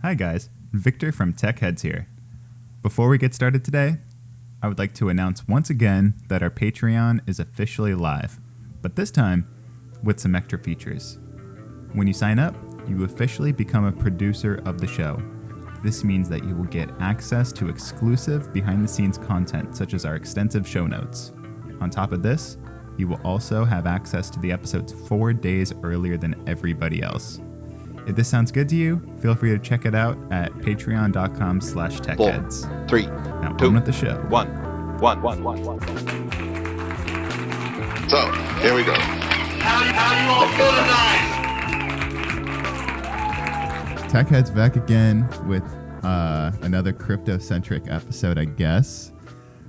Hi guys, Victor from Tech Heads here. Before we get started today, I would like to announce once again that our Patreon is officially live, but this time with some extra features. When you sign up, you officially become a producer of the show. This means that you will get access to exclusive behind-the-scenes content such as our extensive show notes. On top of this, you will also have access to the episodes 4 days earlier than everybody else. If this sounds good to you, feel free to check it out at patreon.com/techheads. 4, 3, now 2, on with the show. 1. So, here we go. How you all feel tonight? Tech Heads back again with another crypto-centric episode, I guess.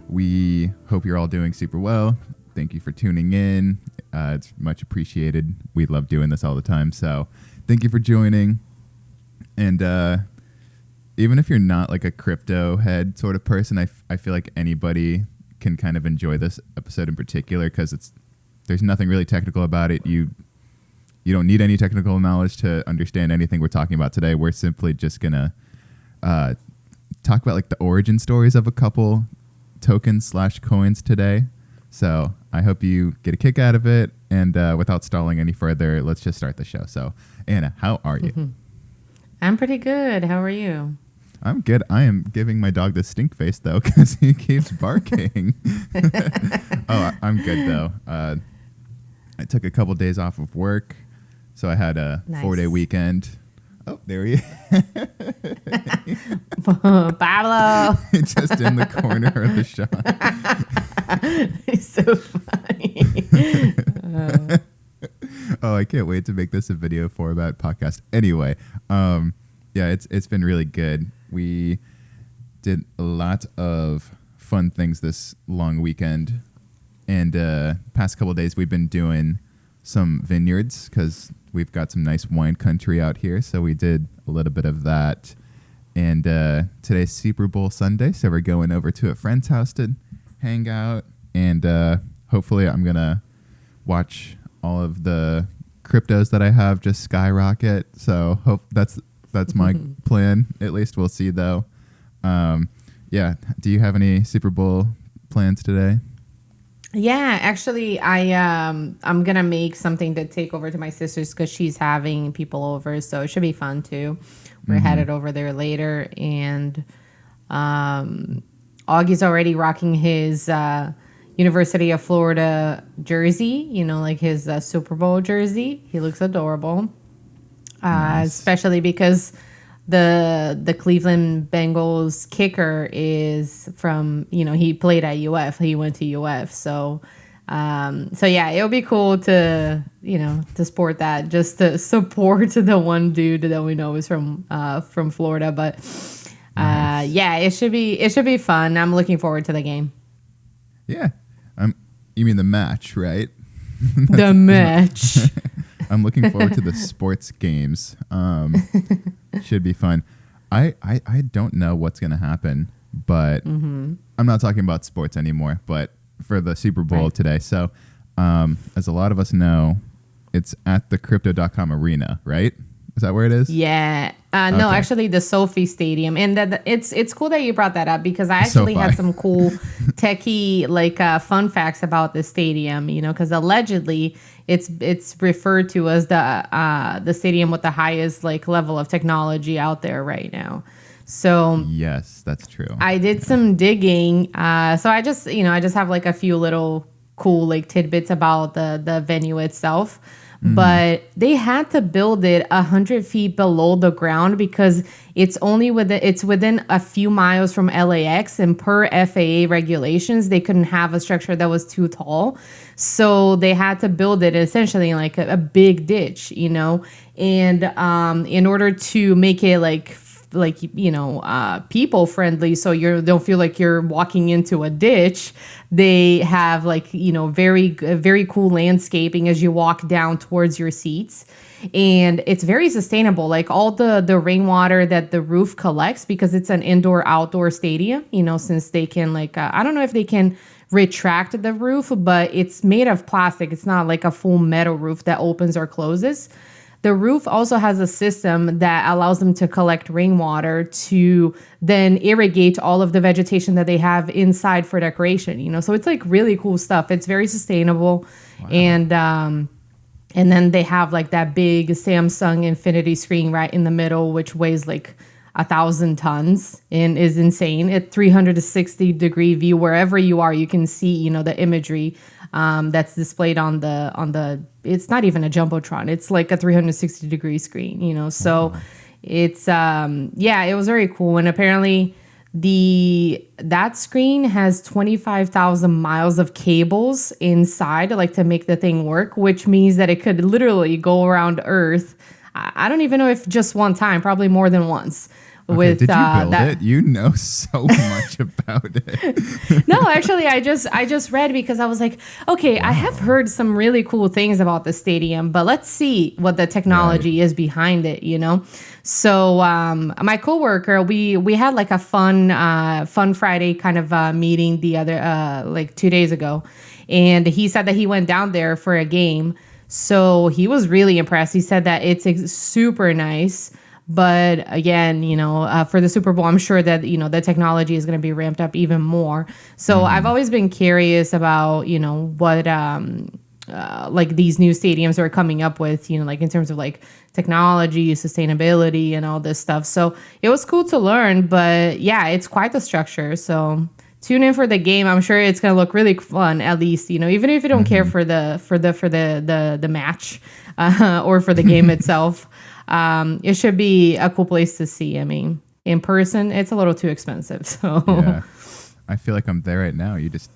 We hope you're all doing super well. Thank you for tuning in. It's much appreciated. We love doing this all the time, so thank you for joining. And even if you're not like a crypto head sort of person, I feel like anybody can kind of enjoy this episode in particular because there's nothing really technical about it. You don't need any technical knowledge to understand anything we're talking about today. We're simply just gonna talk about like the origin stories of a couple tokens/coins today. So I hope you get a kick out of it. And without stalling any further, let's just start the show. So Anna, how are you? I'm pretty good. How are you? I'm good. I am giving my dog the stink face though because he keeps barking. Oh, I'm good though. I took a couple days off of work, so I had a 4-day weekend. Oh, there he is. Pablo. Just in the corner of the shot. He's so funny. Oh, I can't wait to make this a video format podcast. Anyway, yeah, it's been really good. We did a lot of fun things this long weekend, and past couple of days we've been doing some vineyards because we've got some nice wine country out here. So we did a little bit of that, and today's Super Bowl Sunday, so we're going over to a friend's house to hang out, and hopefully I'm gonna watch all of the cryptos that I have just skyrocket. So hope that's my plan. At least we'll see though. Yeah. Do you have any Super Bowl plans today? Yeah, actually, I'm gonna make something to take over to my sister's because she's having people over, so it should be fun too. We're headed over there later, and Augie's already rocking his University of Florida jersey, like his Super Bowl jersey. He looks adorable, nice. Especially because the Cleveland Bengals kicker is from, he played at UF. He went to UF. So yeah, it'll be cool to, to sport that, just to support the one dude that we know is from Florida. But nice. Yeah, it should be fun. I'm looking forward to the game. Yeah. You mean the match, right? The match. I'm looking forward to the sports games. Should be fun. I don't know what's going to happen, but I'm not talking about sports anymore, but for the Super Bowl today. So as a lot of us know, it's at the crypto.com arena, right? Is that where it is? Yeah. No, okay. Actually the SoFi Stadium. And it's cool that you brought that up because I actually had some cool techie fun facts about the stadium, because allegedly it's referred to as the stadium with the highest level of technology out there right now. So yes, that's true. I did some digging. So I just have a few little cool tidbits about the venue itself. But they had to build it 100 feet below the ground because it's within a few miles from LAX, and per FAA regulations, they couldn't have a structure that was too tall. So they had to build it essentially in a big ditch, and in order to make it people friendly, so you don't feel like you're walking into a ditch, they have very very cool landscaping as you walk down towards your seats, and it's very sustainable. All the rainwater that the roof collects, because it's an indoor outdoor stadium, since they can I don't know if they can retract the roof, but it's made of plastic. It's not a full metal roof that opens or closes. the roof also has a system that allows them to collect rainwater to then irrigate all of the vegetation that they have inside for decoration, so it's like really cool stuff. It's very sustainable. Wow. And then they have like that big Samsung Infinity screen right in the middle, which weighs like 1,000 tons and is insane. At 360-degree view, wherever you are, you can see, the imagery that's displayed on the. It's not even a jumbotron. It's like a 360-degree screen. So it's it was very cool. And apparently that screen has 25,000 miles of cables inside, like to make the thing work, which means that it could literally go around Earth. I don't even know if just one time, probably more than once. Okay, did you build it? You know so much about it. No, actually, I just read because I was like, okay, wow. I have heard some really cool things about the stadium, but let's see what the technology is behind it, So my coworker, we had like a fun Friday kind of meeting the other like 2 days ago, and he said that he went down there for a game. So he was really impressed. He said that it's super nice. But again, for the Super Bowl, I'm sure that, the technology is going to be ramped up even more. So I've always been curious about, what like these new stadiums are coming up with, like in terms of like technology, sustainability and all this stuff. So it was cool to learn. But yeah, it's quite the structure. So tune in for the game. I'm sure it's going to look really fun, at least, even if you don't care for the match or for the game itself. It should be a cool place to see. I mean, in person, it's a little too expensive. So yeah. I feel like I'm there right now. You just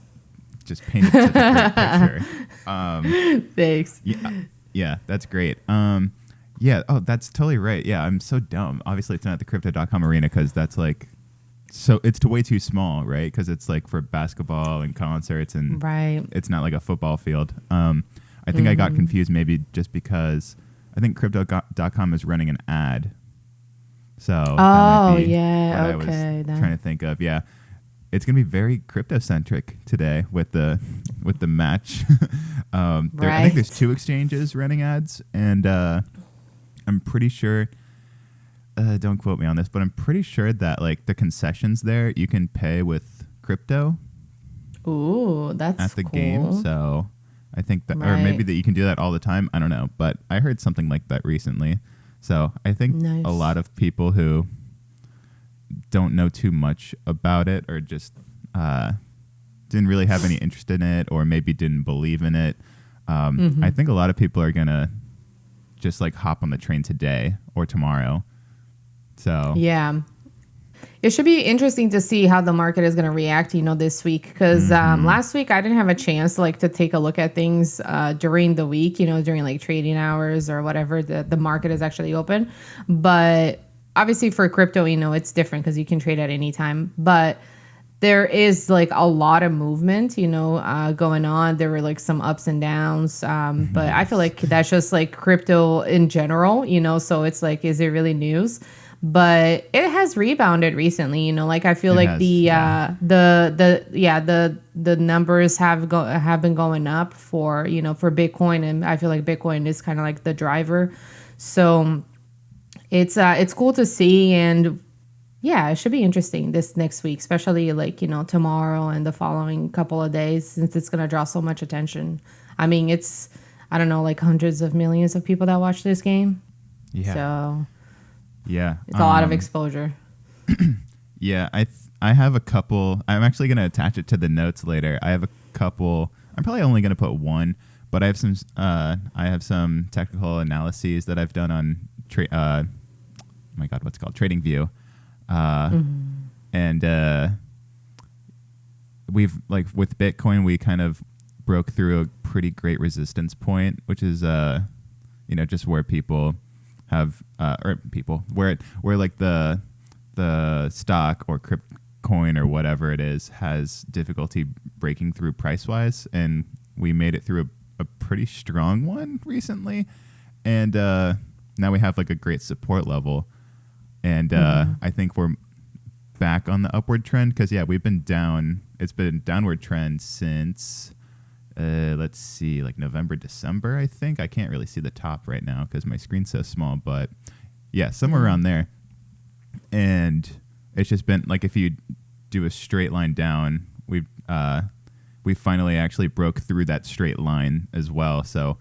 painted such a great picture. Thanks. Yeah, that's great. Yeah. Oh, that's totally right. Yeah, I'm so dumb. Obviously, it's not the crypto.com arena because that's like, so it's way too small, right? Because it's like for basketball and concerts and it's not like a football field. I think I got confused maybe just because I think crypto.com is running an ad. So that might be what I was trying to think of. Yeah. It's going to be very crypto-centric today with the match. I think there's 2 exchanges running ads, and I'm pretty sure don't quote me on this, but I'm pretty sure that like the concessions there you can pay with crypto. Ooh, that's at the cool. game. So I think that, or maybe that you can do that all the time. I don't know, but I heard something like that recently. So I think a lot of people who don't know too much about it or just didn't really have any interest in it or maybe didn't believe in it. I think a lot of people are going to just like hop on the train today or tomorrow. So yeah. It should be interesting to see how the market is going to react, this week. Because last week I didn't have a chance to take a look at things during the week, during like trading hours or whatever the market is actually open. But obviously for crypto, it's different because you can trade at any time. But there is like a lot of movement, going on. There were like some ups and downs. But I feel like that's just like crypto in general, so it's like, is it really news? But it has rebounded recently, like I feel it like has, the numbers have been going up for Bitcoin, and I feel like Bitcoin is kind of like the driver. So it's cool to see, and yeah, it should be interesting this next week, especially like tomorrow and the following couple of days, since it's gonna draw so much attention. I mean, it's I don't know, like hundreds of millions of people that watch this game. Yeah. So. Yeah. It's a lot of exposure. Yeah. I have a couple. I'm actually going to attach it to the notes later. I have a couple. I'm probably only going to put one, but I have some technical analyses that I've done on what's it called? TradingView. And we've like with Bitcoin, we kind of broke through a pretty great resistance point, which is just where people have where like the stock or crypto coin or whatever it is has difficulty breaking through price wise, and we made it through a pretty strong one recently, and now we have like a great support level, and I think we're back on the upward trend because we've been down. It's been a downward trend since let's see, like November, December, I think. I can't really see the top right now because my screen's so small, but yeah, somewhere around there. And it's just been like, if you do a straight line down, we finally actually broke through that straight line as well. So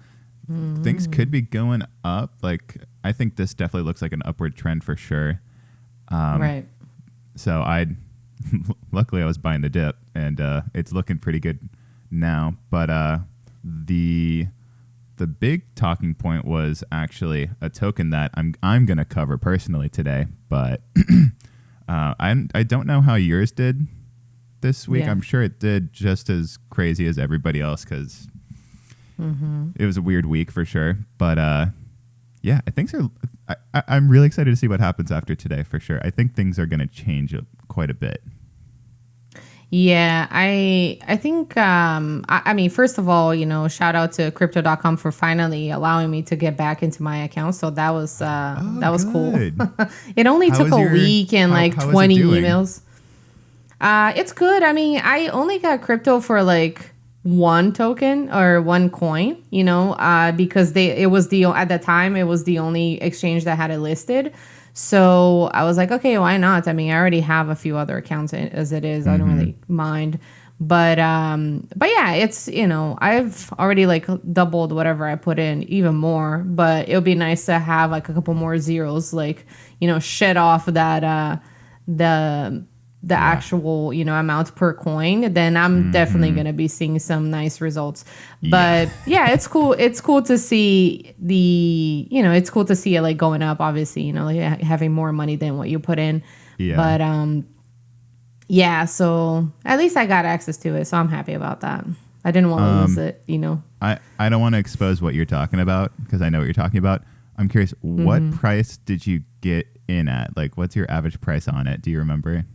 things could be going up. Like, I think this definitely looks like an upward trend for sure. Right. So luckily I was buying the dip, and it's looking pretty good now. But the big talking point was actually a token that I'm gonna cover personally today. But I don't know how yours did this week. Yeah. I'm sure it did just as crazy as everybody else because it was a weird week for sure. But yeah, I'm really excited to see what happens after today for sure. I think things are going to change quite a bit. Yeah, I think I mean, first of all, shout out to crypto.com for finally allowing me to get back into my account. So that was cool. It only took a week and like 20 emails. It's good. I mean, I only got crypto for like one token or one coin, because at the time it was the only exchange that had it listed. So I was like, okay, why not? I mean, I already have a few other accounts as it is. I don't really mind. But yeah, it's, I've already like doubled whatever I put in, even more. But it would be nice to have like a couple more zeros, like, shed off that the actual, amount per coin, then I'm definitely going to be seeing some nice results. But yeah, it's cool. It's cool to see it's cool to see it like going up, obviously, like having more money than what you put in. Yeah. But yeah, so at least I got access to it. So I'm happy about that. I didn't want to lose it, I don't want to expose what you're talking about because I know what you're talking about. I'm curious, what price did you get in at? Like, what's your average price on it? Do you remember?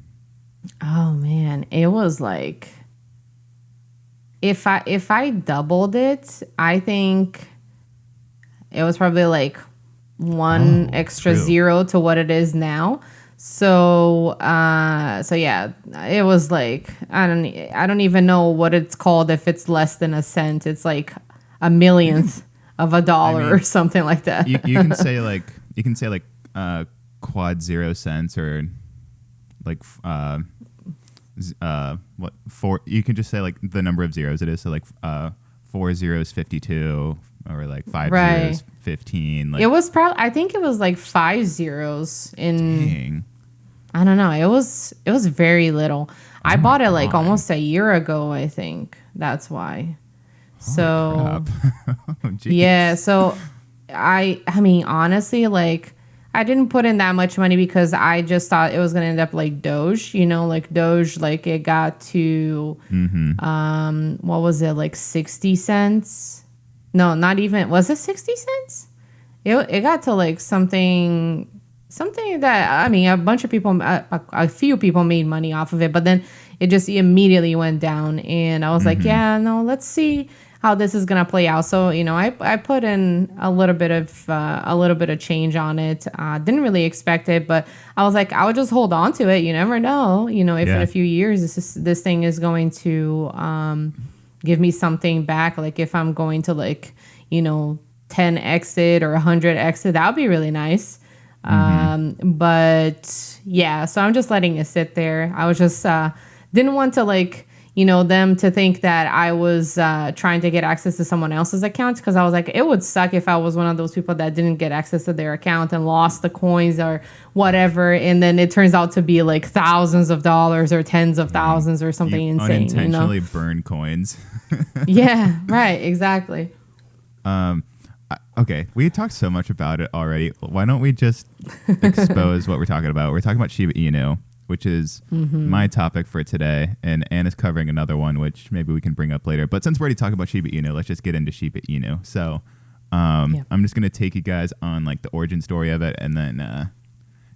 Oh man, it was like if I doubled it, I think it was probably like one extra zero to what it is now. So yeah, it was like I don't even know what it's called if it's less than a cent. It's like a millionth of a dollar or something like that. You can say like quad 0 cents or like what four, you can just say like the number of zeros it is, so like 4 zeros 52 or like 5 zeros 15. Like, it was probably, I think it was like 5 zeros in dang. I don't know, it was very little. I bought it like almost a year ago, I think. That's why. So yeah, so I mean honestly, like I didn't put in that much money because I just thought it was going to end up like Doge, like Doge, like it got to, what was it? Like 60 cents? No, not even, was it 60 cents? It got to like something that, I mean, a few people made money off of it, but then it just immediately went down and I was like, yeah, no, let's see how this is going to play out. So, I put in a little bit of change on it. Didn't really expect it, but I was like, I would just hold on to it. You never know, if in a few years this thing is going to give me something back. Like if I'm going to like, 10 exit or 100 exit, that would be really nice. But yeah, so I'm just letting it sit there. I was just didn't want to like, them to think that I was trying to get access to someone else's account, because I was like, it would suck if I was one of those people that didn't get access to their account and lost the coins or whatever, and then it turns out to be like thousands of dollars or tens of thousands or something insane. Unintentionally burn coins. Yeah, right, exactly. Okay, we talked so much about it already. Why don't we just expose what we're talking about? We're talking about Shiba Inu, which is my topic for today, and Anna's covering another one, which maybe we can bring up later. But since we're already talking about Shiba Inu, let's just get into Shiba Inu. So I'm just going to take you guys on like the origin story of it, and then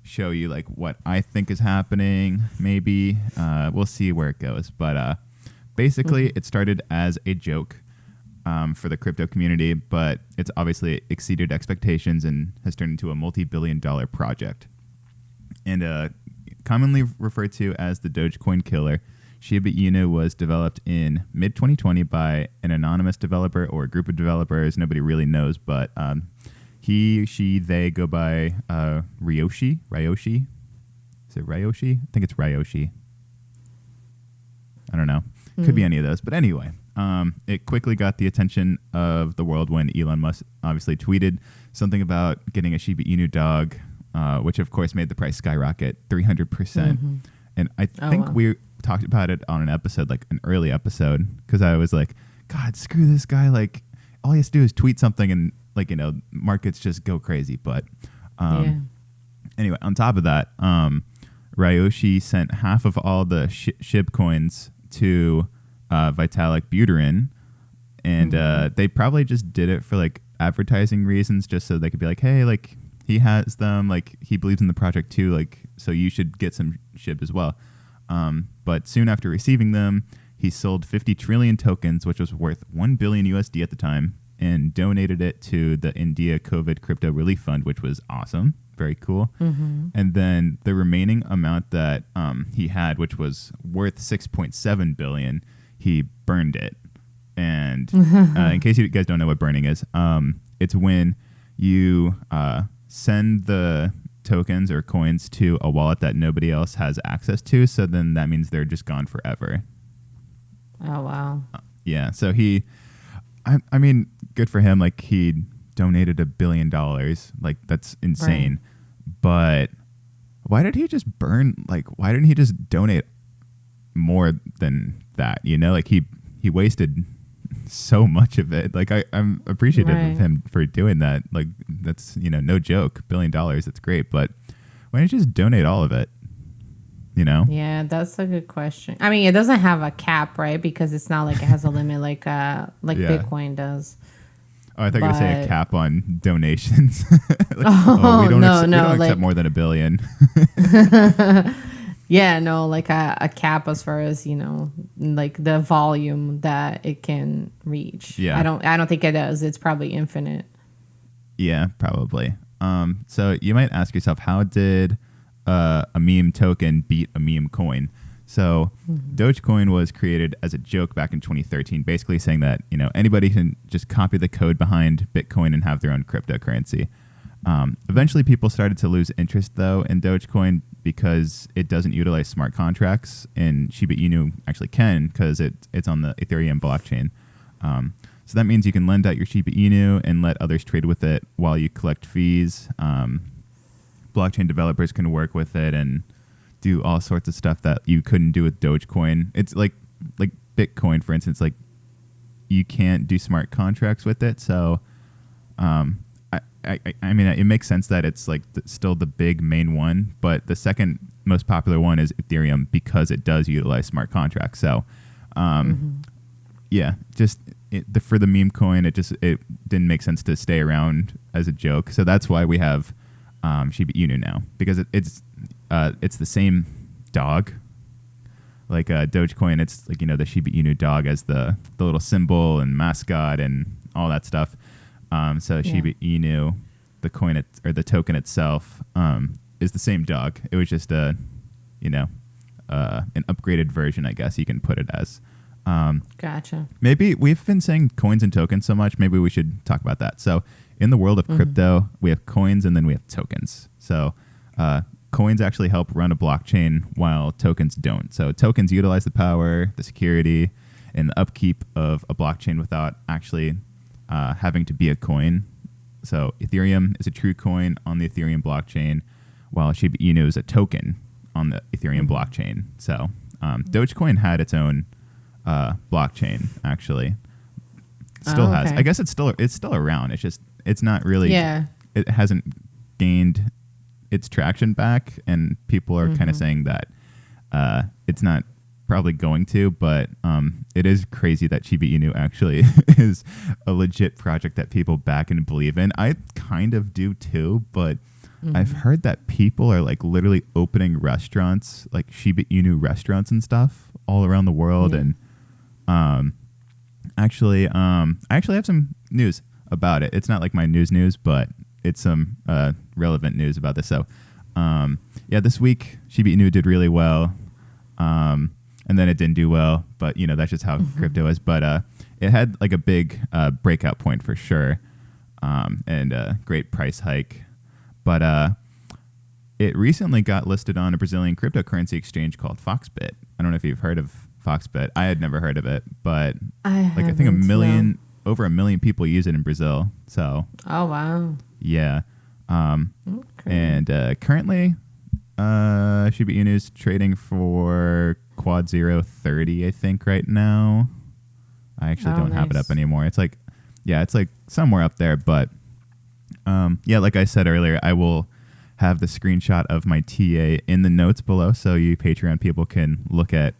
show you like what I think is happening. Maybe we'll see where it goes. But basically, it started as a joke for the crypto community, but it's obviously exceeded expectations and has turned into a multi-billion-dollar project. And commonly referred to as the Dogecoin killer, Shiba Inu was developed in mid 2020 by an anonymous developer or a group of developers. Nobody really knows, but he, she, they go by Ryoshi. Ryoshi? Is it Ryoshi? I think it's Ryoshi. I don't know. Could be any of those. But anyway, it quickly got the attention of the world when Elon Musk obviously tweeted something about getting a Shiba Inu dog, which of course made the price skyrocket 300%. And I think we talked about it on an episode, like an early episode, because I was like, God, screw this guy. Like, all he has to do is tweet something and, like, you know, markets just go crazy. But anyway, on top of that, Ryoshi sent half of all the SHIB coins to Vitalik Buterin, and they probably just did it for like advertising reasons, just so they could be like, hey, like, he has them, like, he believes in the project too, like, so you should get some SHIB as well. But soon after receiving them, he sold 50 trillion tokens, which was worth 1 billion USD at the time, and donated it to the India COVID Crypto Relief Fund, which was awesome. Very cool. And then the remaining amount that he had, which was worth 6.7 billion, he burned it. And in case you guys don't know what burning is, it's when you send the tokens or coins to a wallet that nobody else has access to. So then that means they're just gone forever. Oh, wow. Yeah. So he, I mean, good for him. Like, he donated $1 billion. Like, that's insane. Right. But why did he just burn? Like, why didn't he just donate more than that? You know, like, he wasted so much of it. Like, I'm appreciative of him for doing that. Like, that's, you know, no joke. $1 billion, that's great. But why don't you just donate all of it? You know? Yeah, that's a good question. I mean, it doesn't have a cap, right? Because it's not like it has a limit like Bitcoin does. Oh, I thought you were saying a cap on donations. Like, we don't accept more than $1 billion. Yeah, no, like a cap as far as, you know, like the volume that it can reach. Yeah. I don't think it does. It's probably infinite. Yeah, probably. So you might ask yourself, how did a meme token beat a meme coin? So Dogecoin was created as a joke back in 2013, basically saying that, you know, anybody can just copy the code behind Bitcoin and have their own cryptocurrency. Eventually, people started to lose interest, though, in Dogecoin because it doesn't utilize smart contracts, and Shiba Inu actually can because it's on the Ethereum blockchain. So that means you can lend out your Shiba Inu and let others trade with it while you collect fees. Blockchain developers can work with it and do all sorts of stuff that you couldn't do with Dogecoin. It's like Bitcoin, for instance, like, you can't do smart contracts with it. So, I mean, it makes sense that it's like still the big main one, but the second most popular one is Ethereum because it does utilize smart contracts. So, yeah, just for the meme coin, it didn't make sense to stay around as a joke. So that's why we have Shiba Inu now, because it's the same dog. Like Dogecoin, it's like, you know, the Shiba Inu dog as the little symbol and mascot and all that stuff. So Shiba Inu, the coin or the token itself, is the same dog. It was just an upgraded version, I guess you can put it as. Gotcha. Maybe we've been saying coins and tokens so much. Maybe we should talk about that. So in the world of crypto, we have coins and then we have tokens. So coins actually help run a blockchain while tokens don't. So tokens utilize the power, the security, and the upkeep of a blockchain without actually having to be a coin. So Ethereum is a true coin on the Ethereum blockchain, while Shiba Inu is a token on the Ethereum blockchain. So Dogecoin had its own blockchain, actually. Still has. I guess it's still around. It's just it's not really. Yeah. It hasn't gained its traction back, and people are kind of saying that it's not probably going to, but it is crazy that Shiba Inu actually is a legit project that people back and believe in. I kind of do too, but I've heard that people are like literally opening restaurants, like Shiba Inu restaurants and stuff all around the world. And I actually have some news about it. It's not like my news, but it's some relevant news about this. So this week Shiba Inu did really well. and then it didn't do well. But that's just how crypto is. But it had like a big breakout point for sure, and a great price hike. But it recently got listed on a Brazilian cryptocurrency exchange called Foxbit. I don't know if you've heard of Foxbit. I had never heard of it, but I think over a million people use it in Brazil. So oh wow, yeah. And currently, Shiba Inu is trading for quad 0.30, I think, right now. I actually don't have it up anymore. It's like somewhere up there. But like I said earlier, I will have the screenshot of my TA in the notes below, so you Patreon people can look at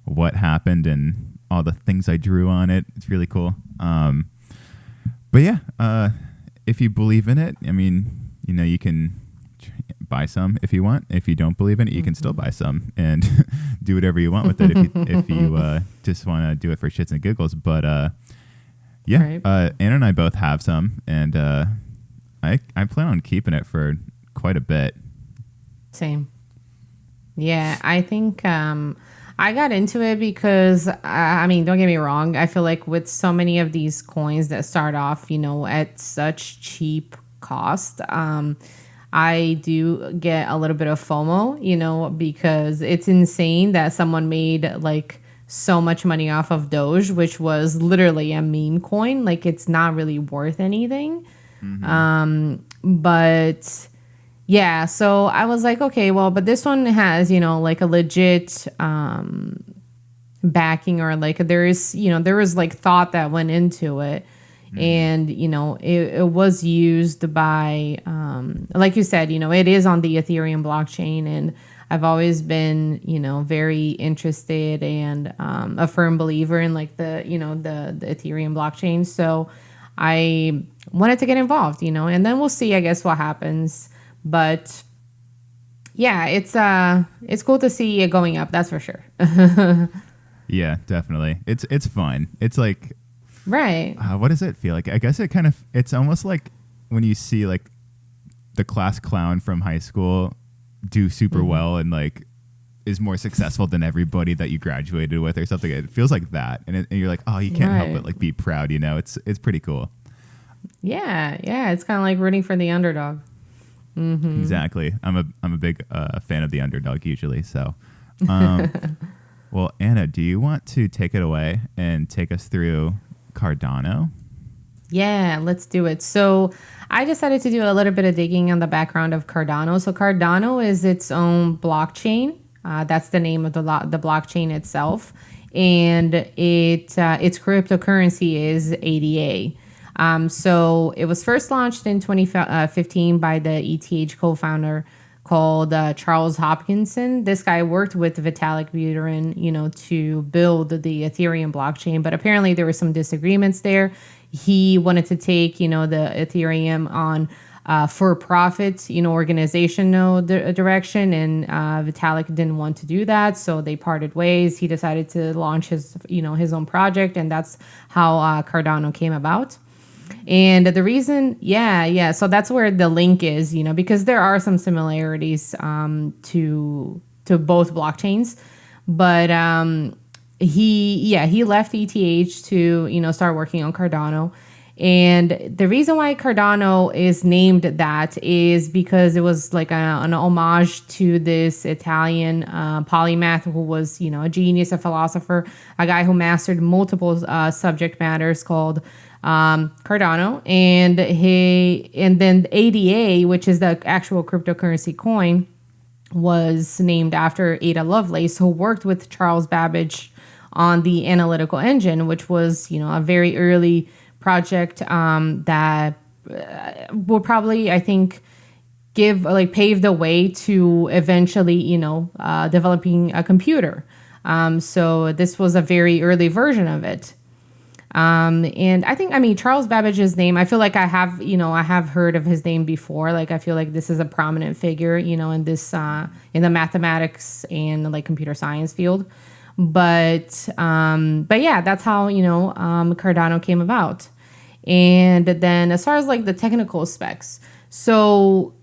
what happened and all the things I drew on it. It's really cool. But yeah, if you believe in it, I mean, you can buy some if you want. If you don't believe in it, you can still buy some and do whatever you want with it if you just want to do it for shits and giggles. But yeah, right. Anna and I both have some, and I plan on keeping it for quite a bit. Same. Yeah, I think I got into it because, I mean, don't get me wrong. I feel like with so many of these coins that start off, at such cheap cost, I do get a little bit of FOMO, because it's insane that someone made like so much money off of Doge, which was literally a meme coin. Like, it's not really worth anything. But yeah, so I was like, okay, well, but this one has, like a legit backing, or like there was like thought that went into it. And, it was used by, like you said, it is on the Ethereum blockchain. And I've always been, very interested and a firm believer in like the Ethereum blockchain. So I wanted to get involved, and then we'll see, I guess, what happens. But yeah, it's cool to see it going up. That's for sure. Yeah, definitely. It's fun. It's like, right. What does it feel like? I guess it's almost like when you see like the class clown from high school do super well and like is more successful than everybody that you graduated with or something. It feels like that. And you're like, oh, you can't help but like be proud, It's pretty cool. Yeah. Yeah. It's kind of like rooting for the underdog. Exactly. I'm a big fan of the underdog usually. So, well, Anna, do you want to take it away and take us through Cardano? Yeah, let's do it. So I decided to do a little bit of digging on the background of Cardano. So Cardano is its own blockchain. That's the name of the blockchain itself. And its cryptocurrency is ADA. So it was first launched in 2015 by the ETH co-founder called Charles Hopkinson. This guy worked with Vitalik Buterin, to build the Ethereum blockchain, but apparently there were some disagreements there. He wanted to take, the Ethereum on for-profit, organization direction, and Vitalik didn't want to do that, so they parted ways. He decided to launch his own project, and that's how Cardano came about. And the reason, so that's where the link is, because there are some similarities to both blockchains, but he left ETH to start working on Cardano. And the reason why Cardano is named that is because it was like an homage to this Italian polymath who was, a genius, a philosopher, a guy who mastered multiple subject matters called Cardano. And then ADA, which is the actual cryptocurrency coin, was named after Ada Lovelace, who worked with Charles Babbage on the analytical engine, which was, a very early project that will probably, I think, pave the way to eventually, developing a computer. So this was a very early version of it. And I think, Charles Babbage's name, I feel like I have heard of his name before. Like, I feel like this is a prominent figure, in this, in the mathematics and like computer science field. But yeah, that's how, Cardano came about. And then as far as like the technical specs, so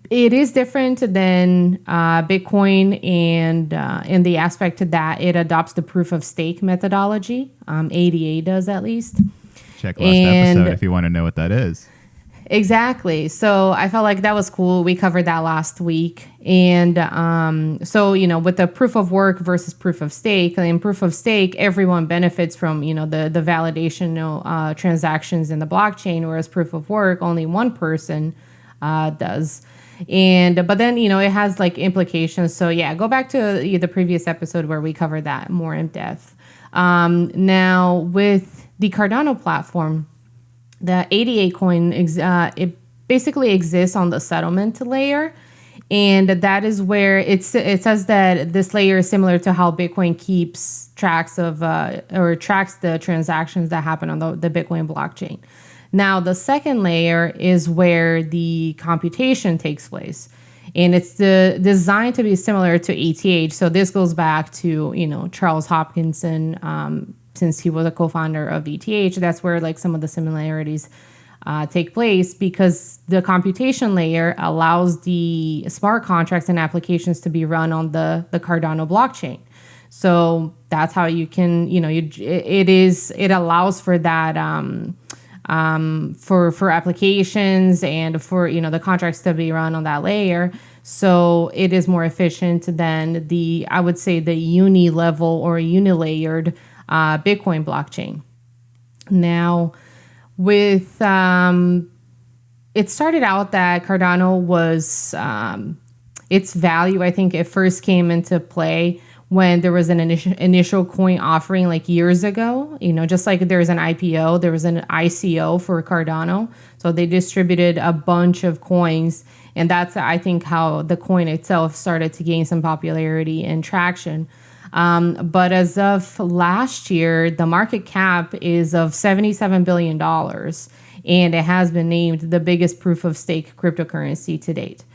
It is different than Bitcoin, and in the aspect that it adopts the proof of stake methodology. ADA does, at least. Check last episode if you want to know what that is. Exactly. So I felt like that was cool. We covered that last week. And so, with the proof of work versus proof of stake, in proof of stake, everyone benefits from, the validation transactions in the blockchain, whereas proof of work, only one person does. But then, it has like implications. So yeah, go back to the previous episode where we covered that more in depth. Now with the Cardano platform, the ADA coin, it basically exists on the settlement layer. And that is where it says that this layer is similar to how Bitcoin keeps tracks of or tracks the transactions that happen on the Bitcoin blockchain. Now, the second layer is where the computation takes place. And it's designed to be similar to ETH. So this goes back to, Charles Hopkinson, since he was a co-founder of ETH. That's where like some of the similarities take place, because the computation layer allows the smart contracts and applications to be run on the Cardano blockchain. So that's how you can, it allows for that for applications and for, the contracts to be run on that layer. So it is more efficient than I would say the uni-level or unilayered Bitcoin blockchain. Now, with it started out that Cardano was its value, I think it first came into play when there was an initial coin offering like years ago. Just like there's an IPO, there was an ICO for Cardano. So they distributed a bunch of coins, and that's, I think, how the coin itself started to gain some popularity and traction. But as of last year, the market cap is of $77 billion, and it has been named the biggest proof of stake cryptocurrency to date.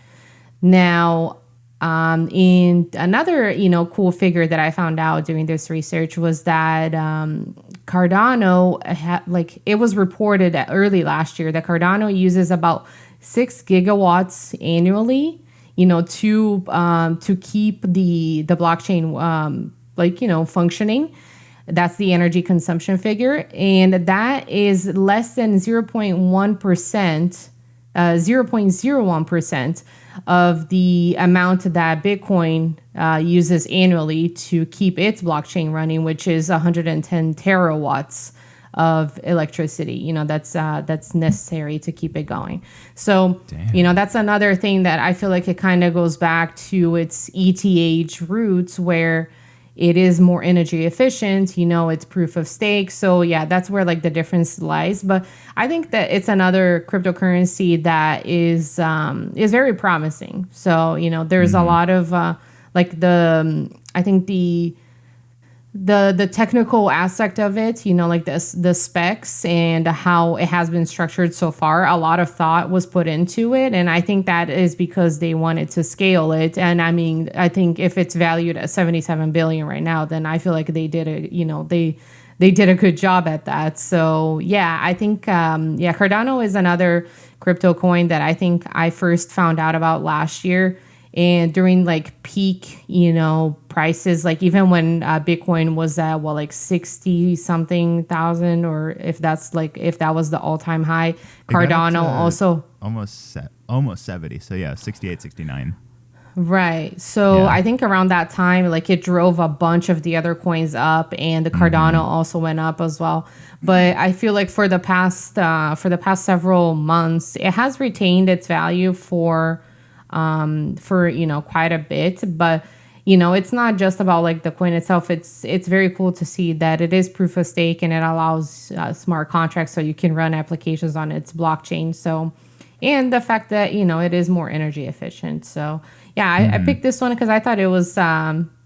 Now, in another, cool figure that I found out doing this research was that Cardano, it was reported early last year that Cardano uses about 6 gigawatts annually, to keep the blockchain, functioning. That's the energy consumption figure. And that is less than 0.1%, 0.01% of the amount that Bitcoin uses annually to keep its blockchain running, which is 110 terawatts of electricity, that's necessary to keep it going. So, Damn. That's another thing that I feel like it kind of goes back to its ETH roots, where it is more energy efficient, it's proof of stake. So yeah, that's where like the difference lies. But I think that it's another cryptocurrency that is very promising. So, there's a lot of I think the technical aspect of it, like the specs and how it has been structured so far, a lot of thought was put into it. And I think that is because they wanted to scale it. And I mean, I think if it's valued at 77 billion right now, then I feel like they did they did a good job at that. So yeah, I think, Cardano is another crypto coin that I think I first found out about last year. And during like peak, prices, like even when Bitcoin was at 60 something thousand, or if that was the all-time high, Cardano also almost 70. So yeah, 68, 69. Right. So Yeah. I think around that time, like it drove a bunch of the other coins up, and the Cardano also went up as well. But I feel like for the past several months, it has retained its value for quite a bit. But it's not just about like the coin itself. It's very cool to see that it is proof of stake, and it allows smart contracts, so you can run applications on its blockchain. So, and the fact that it is more energy efficient. So yeah, I picked this one because I thought it was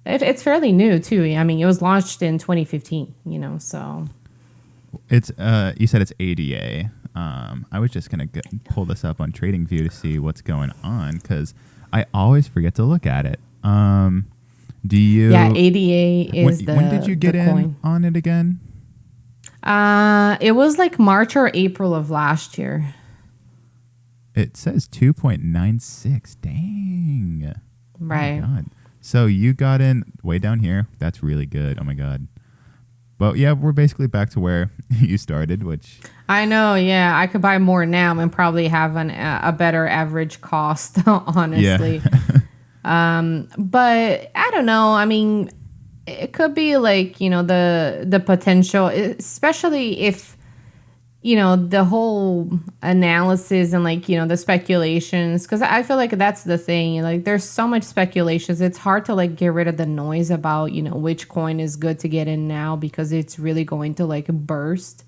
it's fairly new too. I mean, it was launched in 2015. So It's you said it's ADA. I was just gonna pull this up on TradingView to see what's going on, because I always forget to look at it. Do you? Yeah, ADA is when did you get in coin on it again? It was like March or April of last year. It says 2.96. Dang. Right. Oh my God. So you got in way down here. That's really good. Oh my God. But yeah, we're basically back to where you started, which I know. Yeah, I could buy more now and probably have a better average cost, honestly. But I don't know. I mean, it could be like, the potential, especially if, the whole analysis and like, the speculations, because I feel like that's the thing. Like there's so much speculations. It's hard to like get rid of the noise about, which coin is good to get in now because it's really going to like burst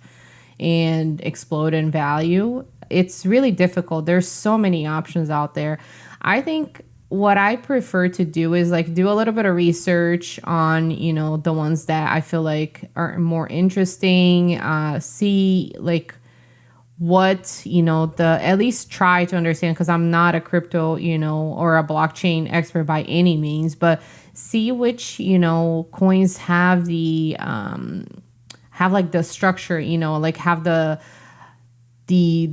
and explode in value. It's really difficult. There's so many options out there. I think what I prefer to do is like do a little bit of research on, the ones that I feel like are more interesting, see like what, at least try to understand, because I'm not a crypto, or a blockchain expert by any means, but see which, coins have have like the structure, like have the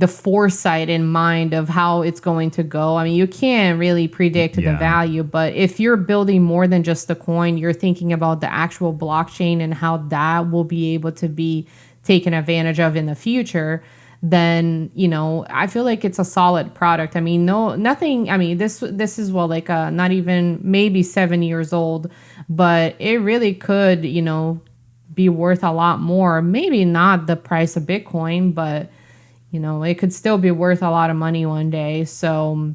foresight in mind of how it's going to go. I mean, you can't really predict the value, but if you're building more than just the coin, you're thinking about the actual blockchain and how that will be able to be taken advantage of in the future, then, I feel like it's a solid product. I mean, nothing. I mean, this is like not even maybe 7 years old, but it really could, be worth a lot more. Maybe not the price of Bitcoin, but it could still be worth a lot of money one day. So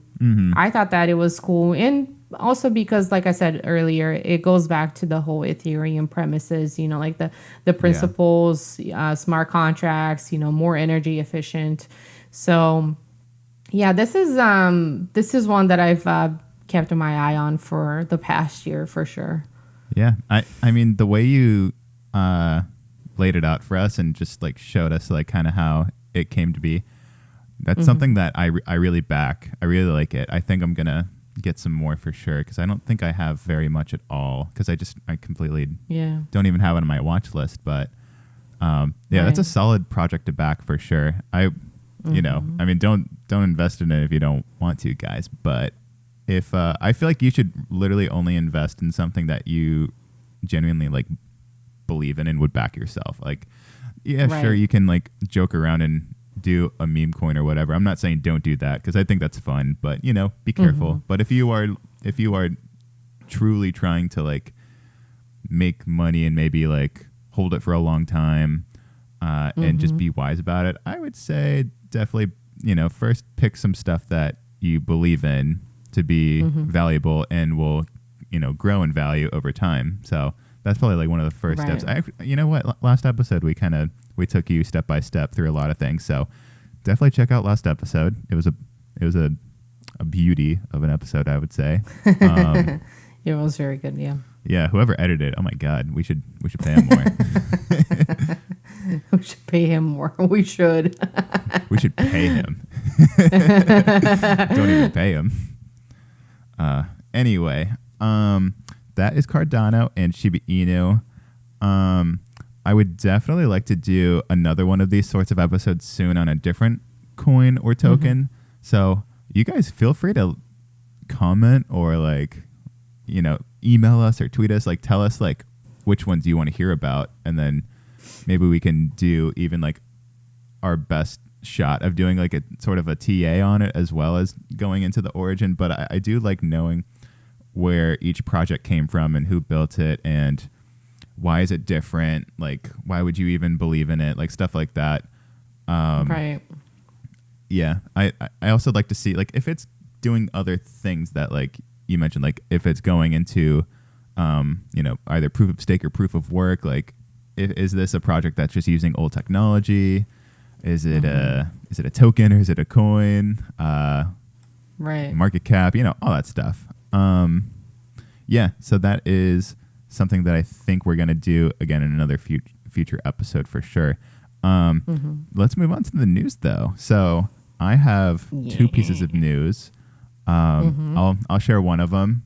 I thought that it was cool. And also because, like I said earlier, it goes back to the whole Ethereum premises, like the principles, smart contracts, more energy efficient. So yeah, this is one that I've kept my eye on for the past year for sure. Yeah. I mean, the way you laid it out for us and just like showed us like kind of how it came to be, that's something that I really back. I really like it. I think I'm gonna get some more for sure, because I don't think I have very much at all, because I completely don't even have it on my watch list. But that's a solid project to back for sure. I mean, don't invest in it if you don't want to, guys, but if I feel like you should literally only invest in something that you genuinely like believe in and would back yourself. Like, sure, you can like joke around and do a meme coin or whatever. I'm not saying don't do that, because I think that's fun, but be careful. But if you are truly trying to like make money and maybe like hold it for a long time and just be wise about it, I would say definitely, first pick some stuff that you believe in to be valuable and will, grow in value over time. So that's probably like one of the first steps. You know what? Last episode, we took you step by step through a lot of things. So definitely check out last episode. It was a beauty of an episode, I would say. It was very good. Yeah. Yeah. Whoever edited it, oh my God, we should pay him more. We should pay him more. We should. We should pay him. Don't even pay him. Anyway, that is Cardano and Shiba Inu. I would definitely like to do another one of these sorts of episodes soon on a different coin or token. So you guys feel free to comment or like, email us or tweet us, like tell us like which ones you want to hear about. And then maybe we can do even like our best shot of doing like a sort of a TA on it, as well as going into the origin. But I do like knowing where each project came from and who built it and why is it different? Like, why would you even believe in it? Like stuff like that. Right. Yeah. I also like to see like if it's doing other things that like you mentioned, like if it's going into, either proof of stake or proof of work, like is this a project that's just using old technology? Is it a token or is it a coin? Right. Market cap, all that stuff. So that is something that I think we're going to do again in another future episode for sure. Let's move on to the news though. So I have two pieces of news. I'll share one of them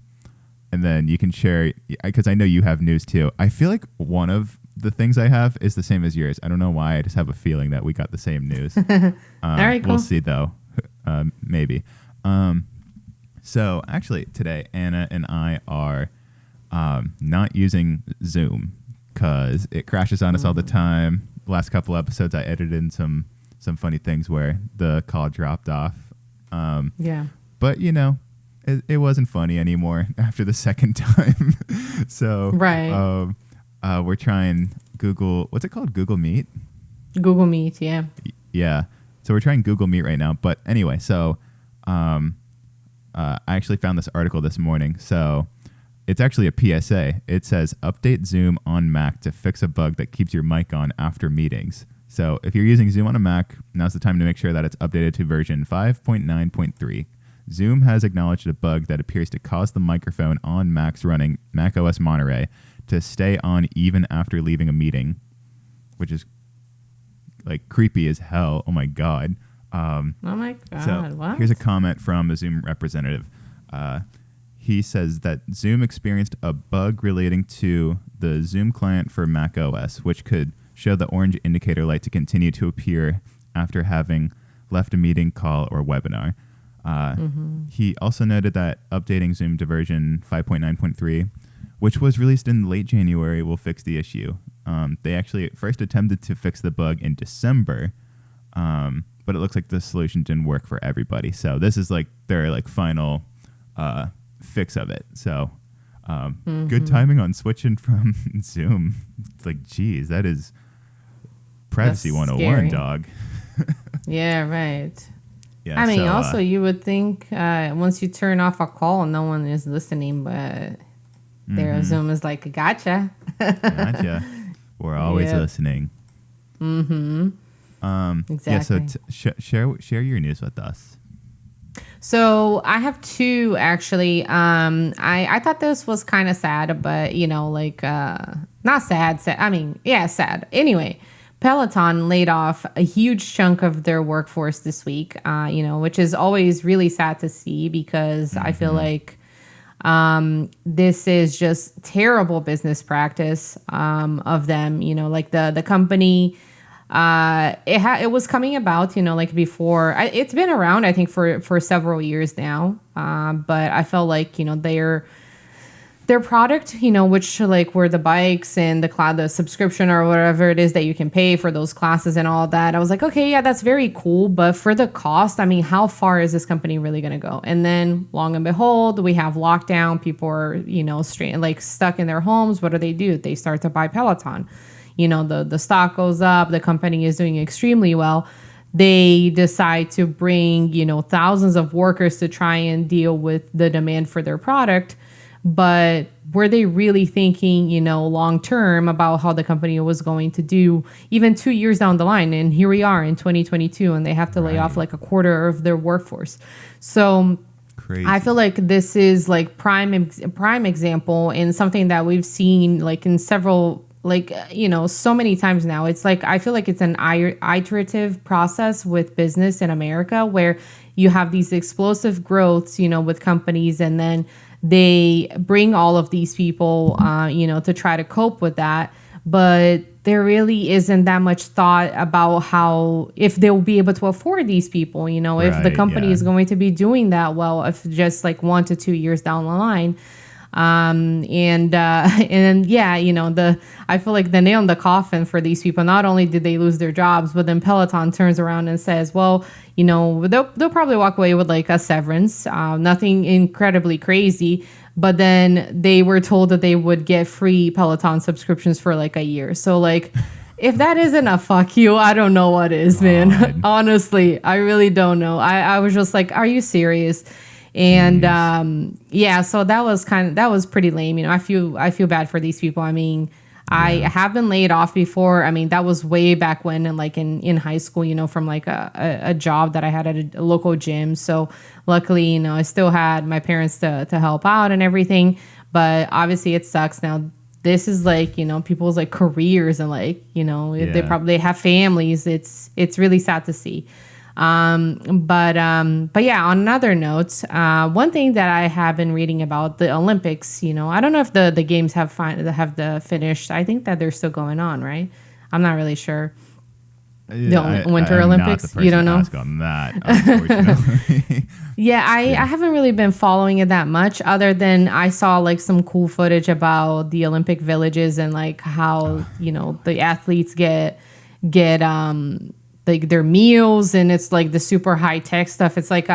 and then you can share, because I know you have news too. I feel like one of the things I have is the same as yours. I don't know why. I just have a feeling that we got the same news. All right, cool. We'll see though. maybe. So actually today, Anna and I are not using Zoom because it crashes on us all the time. Last couple episodes, I edited in some funny things where the call dropped off. Yeah. But, it wasn't funny anymore after the second time. So Right. we're trying what's it called? Google Meet? Google Meet, yeah. Yeah. So we're trying Google Meet right now. But anyway, so I actually found this article this morning. So it's actually a PSA. It says, update Zoom on Mac to fix a bug that keeps your mic on after meetings. So if you're using Zoom on a Mac, now's the time to make sure that it's updated to version 5.9.3. Zoom has acknowledged a bug that appears to cause the microphone on Macs running macOS Monterey to stay on even after leaving a meeting, which is like creepy as hell. Oh my God. Oh my God. So what? here's a comment from a Zoom representative. He says that Zoom experienced a bug relating to the Zoom client for macOS, which could show the orange indicator light to continue to appear after having left a meeting, call, or webinar. He also noted that updating Zoom to version 5.9.3, which was released in late January, will fix the issue. They actually first attempted to fix the bug in December, but it looks like the solution didn't work for everybody. So this is like their final fix of it. So good timing on switching from Zoom. It's like, geez, that is privacy That's 101, scary. dog. Yeah, right. Yeah, I mean, so, also, you would think once you turn off a call, no one is listening, but their Zoom is like, gotcha. gotcha. We're always Yep. listening. Exactly. Yeah, so share your news with us. So I have two actually. I thought this was kind of sad, but not sad. I mean, yeah, sad. Anyway, Peloton laid off a huge chunk of their workforce this week. Which is always really sad to see because I feel like this is just terrible business practice of them. The company. It was coming about, before. It's been around, I think, for several years now. But I felt like, their product, which were the bikes and the subscription or whatever it is that you can pay for those classes and all that. I was like, okay, yeah, that's very cool. But for the cost, I mean, how far is this company really going to go? And then long and behold, we have lockdown. People are, stuck in their homes. What do? They start to buy Peloton. The stock goes up, the company is doing extremely well. They decide to bring, thousands of workers to try and deal with the demand for their product. But were they really thinking, long term about how the company was going to do even 2 years down the line? And here we are in 2022 and they have to lay off like a quarter of their workforce. So Crazy. I feel like this is like prime example and something that we've seen in several so many times now. It's like, I feel like it's an iterative process with business in America where you have these explosive growths, with companies, and then they bring all of these people, to try to cope with that. But there really isn't that much thought about if they'll be able to afford these people, if the company is going to be doing that well, if just 1 to 2 years down the line. I feel like the nail in the coffin for these people, not only did they lose their jobs, but then Peloton turns around and says, well, they'll probably walk away with a severance, nothing incredibly crazy. But then they were told that they would get free Peloton subscriptions for a year. So if that isn't a fuck you, I don't know what is, man. Honestly, I really don't know. I was just like, are you serious? And so that was pretty lame. I feel bad for these people. I mean, I have been laid off before. I mean, that was way back when, and in high school, from a job that I had at a local gym. So luckily, I still had my parents to help out and everything. But obviously, it sucks now. This is people's careers and they probably have families. It's really sad to see. But yeah, on another note, one thing that I have been reading about the Olympics, I don't know if the games have finished. I think that they're still going on, right? I'm not really sure. Winter I'm Olympics? Not the You person don't to know? ask on that, unfortunately. Yeah, I haven't really been following it that much, other than I saw like some cool footage about the Olympic villages and like how, the athletes get like their meals, and it's like the super high tech stuff. It's like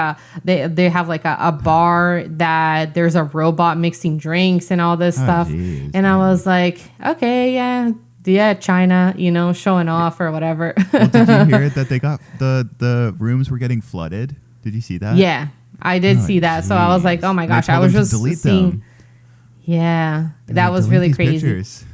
they have like a bar that there's a robot mixing drinks and all this stuff. Geez, and I was like, okay, yeah, China, showing off or whatever. Well, did you hear that they got the rooms were getting flooded? Did you see that? Yeah, I did see that. So I was like, oh my And they gosh, I told was them to just delete seeing. them. Yeah, And that they was delete really these crazy. pictures.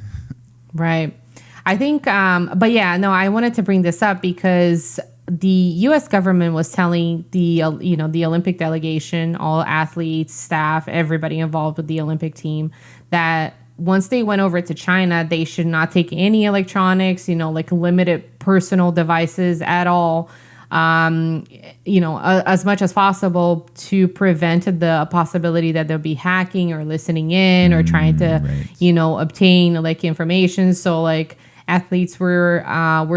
Right. I think, but yeah, no, I wanted to bring this up because the U.S. government was telling the Olympic delegation, all athletes, staff, everybody involved with the Olympic team, that once they went over to China, they should not take any electronics, like limited personal devices at all, as much as possible to prevent the possibility that they'll be hacking or listening in or trying to, right. obtain like information. So like athletes were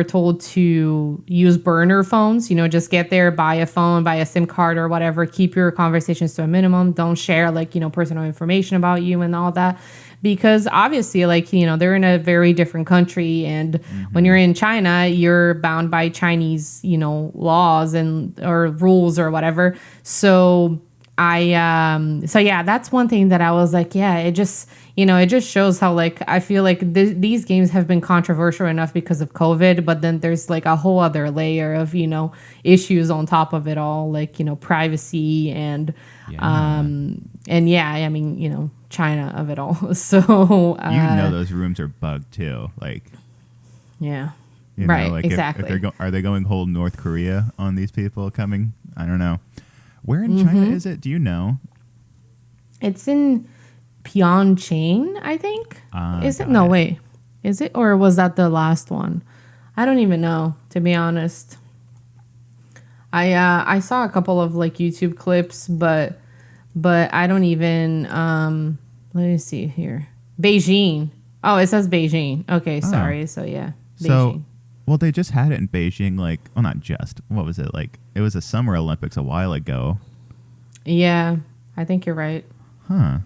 told to use burner phones, just get there, buy a phone, buy a SIM card or whatever, keep your conversations to a minimum. Don't share like, personal information about you and all that. Because obviously, like, they're in a very different country. And when you're in China, you're bound by Chinese, laws or rules or whatever. So yeah, that's one thing that I was like, yeah, it just shows how, like, I feel like these games have been controversial enough because of COVID, but then there's like a whole other layer of, issues on top of it all, like, privacy and, I mean, China of it all. So, those rooms are bugged too. Like, yeah, right. Like exactly. if are they going whole North Korea on these people coming? I don't know. Where in China is it? Do you know? It's in Pyeongchang, I think. Is it? No, wait. Is it? Or was that the last one? I don't even know, to be honest. I saw a couple of like YouTube clips, but I don't even let me see here. Beijing. Oh, it says Beijing. Okay, sorry. So yeah. Beijing. So, well, they just had it in Beijing, like, well, not just. What was it? Like, it was a Summer Olympics a while ago. Yeah, I think you're right. Huh.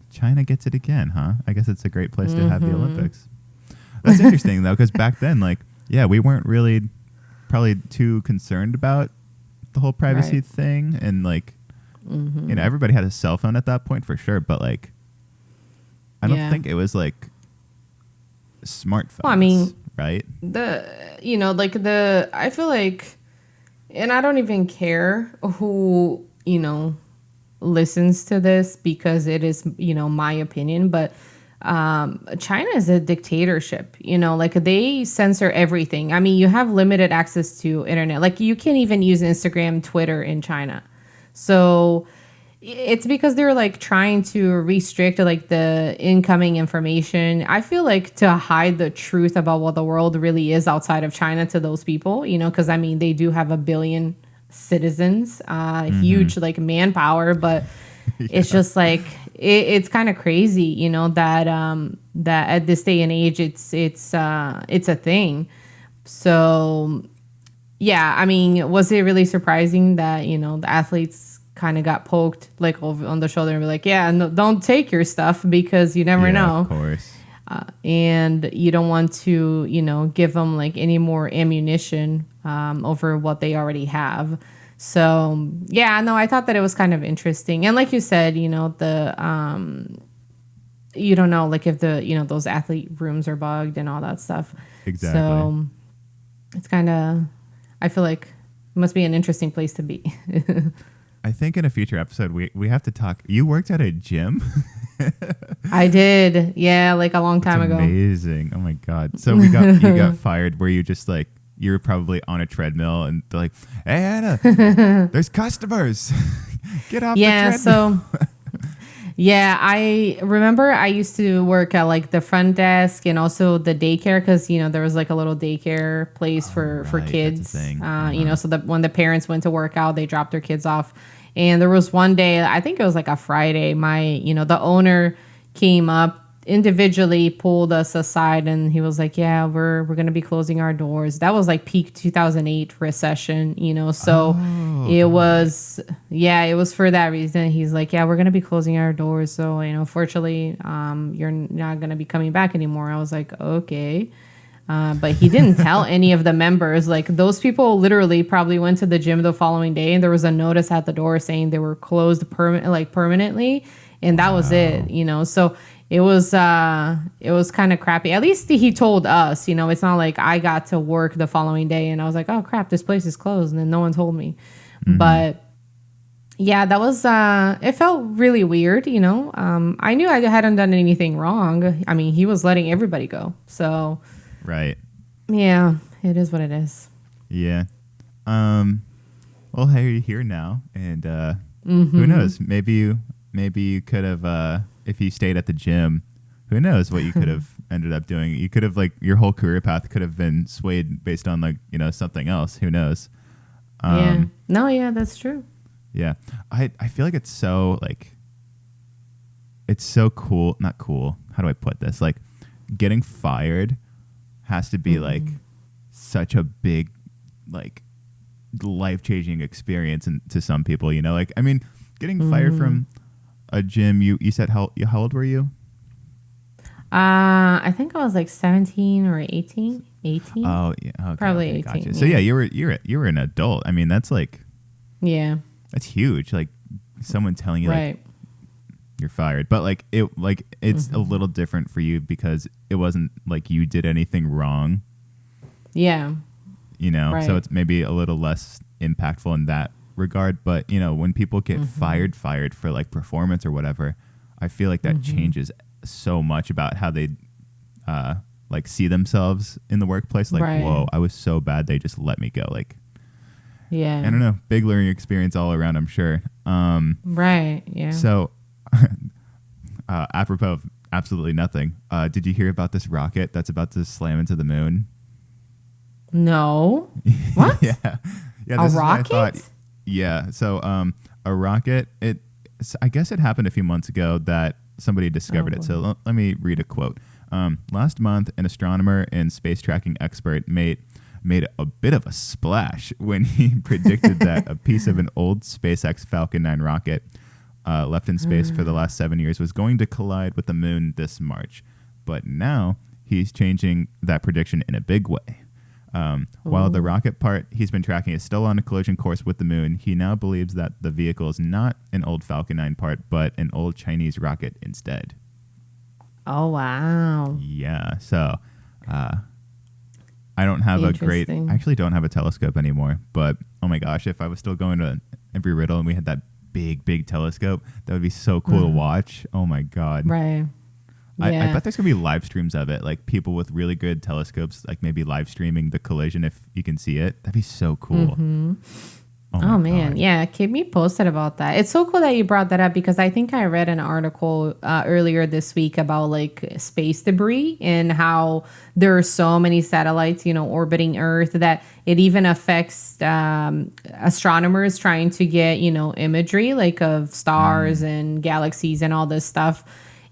China gets it again, huh? I guess it's a great place to have the Olympics. That's interesting, though, because back then, like, yeah, we weren't really probably too concerned about the whole privacy thing. And, like, everybody had a cell phone at that point for sure. But, like, I don't think it was, like, smartphones. Well, I mean, right? I feel like, and I don't even care who, listens to this because it is, my opinion, but China is a dictatorship, like they censor everything. I mean, you have limited access to internet. Like you can't even use Instagram, Twitter in China. So it's because they're like trying to restrict like the incoming information. I feel like to hide the truth about what the world really is outside of China to those people, because I mean, they do have 1 billion citizens, huge like manpower, but it's just like it's kind of crazy, that that at this day and age it's a thing. So yeah, I mean, was it really surprising that the athletes kind of got poked like over on the shoulder and be like, yeah, no, don't take your stuff because you never know. Of course. And you don't want to, give them like any more ammunition over what they already have. So yeah, no, I thought that it was kind of interesting. And like you said, you don't know like if the, those athlete rooms are bugged and all that stuff. Exactly. So it's kind of, I feel like it must be an interesting place to be. I think in a future episode, we have to talk. You worked at a gym? I did. Yeah, like a long time ago. Amazing. Oh my God. So you got fired. Were you just like, you were probably on a treadmill and they're like, hey, Anna, there's customers. Get off the treadmill. So yeah, I remember I used to work at like the front desk and also the daycare because, there was like a little daycare place for kids. So that when the parents went to work out, they dropped their kids off. And there was one day, I think it was like a Friday, the owner came up individually pulled us aside and he was like, yeah, we're going to be closing our doors. That was like peak 2008 recession, you know. So it was, yeah, it was for that reason. He's like, yeah, we're going to be closing our doors. So, you know, fortunately, you're not going to be coming back anymore. I was like, okay. But he didn't tell any of the members. Like, those people literally probably went to the gym the following day and there was a notice at the door saying they were closed permanently. And that was it, you know. So it was kind of crappy. At least he told us, you know. It's not like I got to work the following day and I was like, oh crap, this place is closed, and then no one told me. But yeah, that was it felt really weird, you know. I knew I hadn't done anything wrong. I mean, he was letting everybody go. So right. Yeah, it is what it is. Yeah. Well, hey, you're here now, and who knows? Maybe you could have, if you stayed at the gym, who knows what you could have ended up doing. You could have, like, your whole career path could have been swayed based on, like, you know, something else. Who knows? Yeah. No, yeah, that's true. Yeah. I feel like it's so cool. Not cool. How do I put this? Like, getting fired has to be like such a big, like, life-changing experience to some people, you know. Like, I mean, getting fired from a gym. You said how old were you? I think I was like 17 or 18. 18. Oh yeah, okay, probably okay, 18. Gotcha. Yeah. So yeah, you were an adult. I mean, that's that's huge. Like, someone telling you right. like you're fired, but it's a little different for you because it wasn't like you did anything wrong. Yeah. You know, right. so it's maybe a little less impactful in that regard. But, you know, when people get fired for like performance or whatever, I feel like that changes so much about how they like see themselves in the workplace. Like, right. whoa, I was so bad, they just let me go. Like, yeah, I don't know, big learning experience all around, I'm sure. Right. Yeah. So apropos of absolutely nothing, did you hear about this rocket that's about to slam into the moon? No. What? Yeah. A rocket? Yeah. So a rocket, I guess it happened a few months ago that somebody discovered it. So let me read a quote. Last month, an astronomer and space tracking expert made a bit of a splash when he predicted that a piece of an old SpaceX Falcon 9 rocket left in space for the last 7 years was going to collide with the moon this March. But now he's changing that prediction in a big way. While the rocket part he's been tracking is still on a collision course with the moon, he now believes that the vehicle is not an old Falcon 9 part, but an old Chinese rocket instead. Oh, wow. Yeah. So I don't have I actually don't have a telescope anymore, but oh my gosh, if I was still going to Embry-Riddle and we had that big telescope, that would be so cool to watch. Oh my God. Right. I bet there's going to be live streams of it, like people with really good telescopes, like maybe live streaming the collision if you can see it. That'd be so cool. Oh man. Yeah. Keep me posted about that. It's so cool that you brought that up because I think I read an article earlier this week about like space debris and how there are so many satellites, you know, orbiting Earth that it even affects astronomers trying to get, you know, imagery like of stars and galaxies and all this stuff.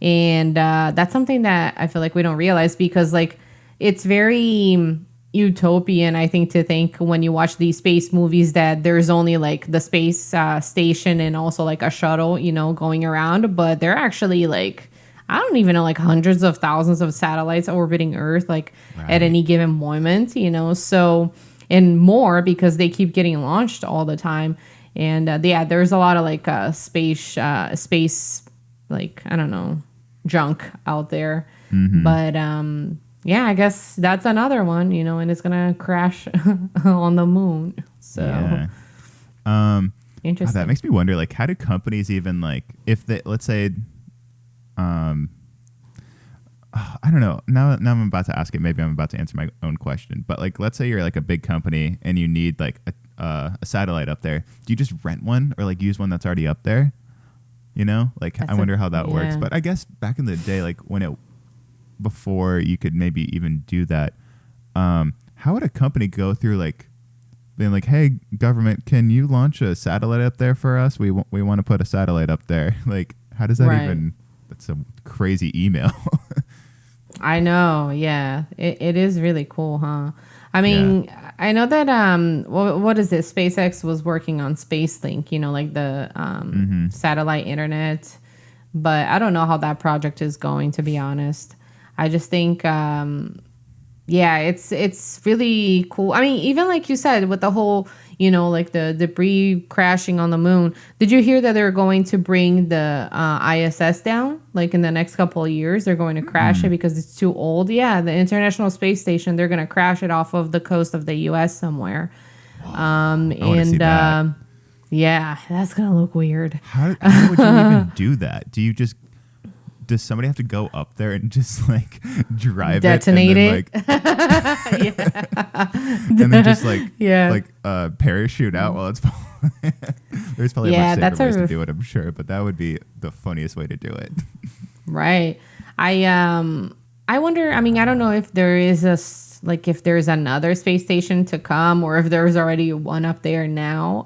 And that's something that I feel like we don't realize because like it's very utopian, I think, to think when you watch these space movies that there's only like the space station and also like a shuttle, you know, going around. But they're actually like, I don't even know, like hundreds of thousands of satellites orbiting Earth like at any given moment, you know, so and more because they keep getting launched all the time. And yeah, there's a lot of like space like, I don't know, junk out there. But yeah, I guess that's another one, you know, and it's gonna crash on the moon. So interesting. That makes me wonder, like, how do companies even like if they, let's say I don't know. Now I'm about to ask it. Maybe I'm about to answer my own question. But like, let's say you're like a big company and you need like a satellite up there. Do you just rent one or like use one that's already up there? You know, like I wonder how that works. But I guess back in the day, like before you could maybe even do that, how would a company go through like being like, hey, government, can you launch a satellite up there for us? We want to put a satellite up there. Like, how does that even? That's a crazy email. I know. Yeah, it is really cool, huh? I mean, I know that what is it? SpaceX was working on SpaceLink, like the satellite internet, but I don't know how that project is going, to be honest. I just think yeah, it's really cool. I mean, even like you said, with the whole, like the debris crashing on the moon. Did you hear that they're going to bring the ISS down? Like in the next couple of years, they're going to crash it because it's too old. Yeah, the International Space Station, they're going to crash it off of the coast of the U.S. somewhere. I want to see that. Yeah, that's gonna look weird. How would you even do that? Does somebody have to go up there and just like drive Detonate it and then, and then just like parachute out while it's falling? There's probably much safer ways to do it, I'm sure, but that would be the funniest way to do it. Right. I wonder. I mean, I don't know if there is if there's another space station to come, or if there's already one up there now.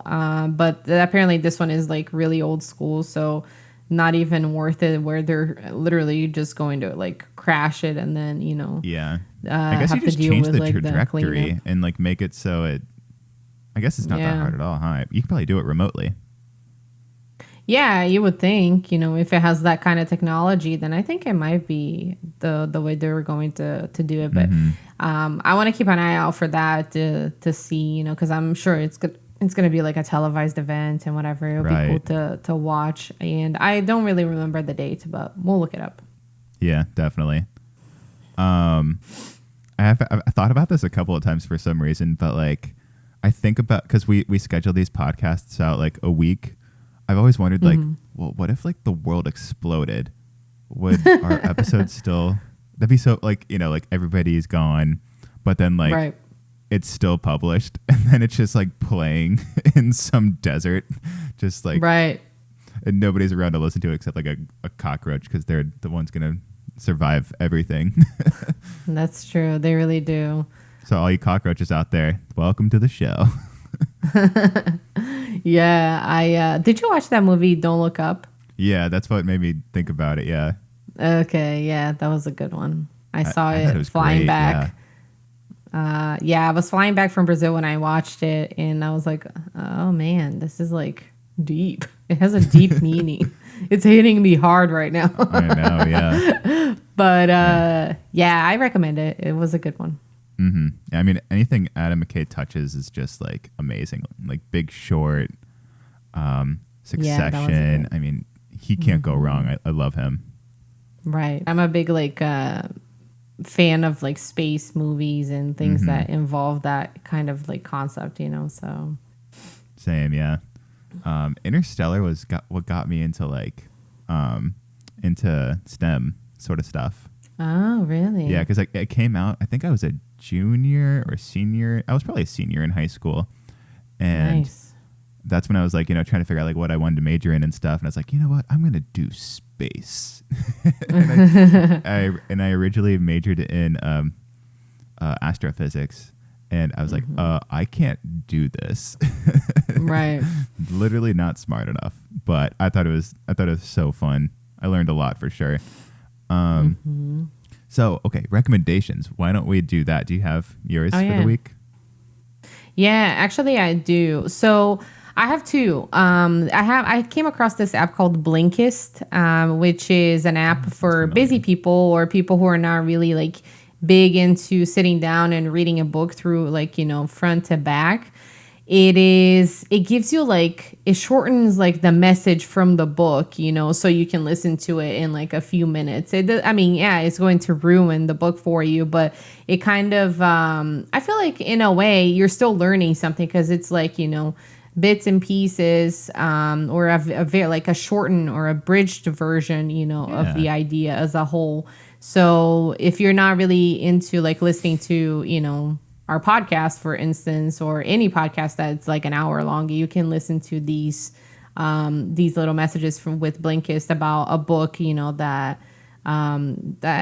But apparently this one is like really old school, so not even worth it, where they're literally just going to like crash it and then I guess you just change the trajectory and like make it so I guess it's not that hard at all, huh? You can probably do it remotely. Yeah, you would think, if it has that kind of technology, then I think it might be the way they were going to do it. But I want to keep an eye out for that to see, because I'm sure it's good. It's going to be like a televised event and whatever. It'll be cool to watch. And I don't really remember the date, but we'll look it up. Yeah, definitely. I thought about this a couple of times for some reason, but like I think about, because we schedule these podcasts out like a week. I've always wondered like, well, what if like the world exploded? Would our episodes still, that'd be so like, like everybody's gone, but then like it's still published, and then it's just like playing in some desert, just like and nobody's around to listen to it except like a cockroach, because they're the ones gonna survive everything. That's true. They really do. So all you cockroaches out there, welcome to the show. Yeah, I did you watch that movie Don't Look Up? Yeah, that's what made me think about it. Yeah. Okay, yeah, that was a good one. I saw it flying great, back. I was flying back from Brazil when I watched it, and I was like, oh man, this is like deep. It has a deep meaning. It's hitting me hard right now. I know, yeah. But I recommend it. It was a good one. Mm-hmm. I mean, anything Adam McKay touches is just like amazing. Like Big Short, Succession. I mean, he can't go wrong. I love him. Right. I'm a big fan of like space movies and things that involve that kind of like concept, so. Same, yeah. Interstellar was what got me into like into STEM sort of stuff. Oh, really? Yeah, because it came out, I think I was a junior or senior. I was probably a senior in high school. And that's when I was like, trying to figure out like what I wanted to major in and stuff. And I was like, you know what? I'm going to do space. and I originally majored in astrophysics. And I was like, I can't do this. Right. Literally not smart enough. But I thought it was so fun. I learned a lot for sure. So, okay, recommendations. Why don't we do that? Do you have yours for the week? Yeah, actually I do. So I have two. I came across this app called Blinkist, which is an app for busy people or people who are not really like big into sitting down and reading a book through like, front to back. It gives you like, it shortens like the message from the book, so you can listen to it in like a few minutes. It's going to ruin the book for you, but it kind of, I feel like in a way you're still learning something, because it's like, bits and pieces, or like a shortened or abridged version, of the idea as a whole. So if you're not really into like listening to, our podcast, for instance, or any podcast that's like an hour long, you can listen to these little messages with Blinkist about a book, that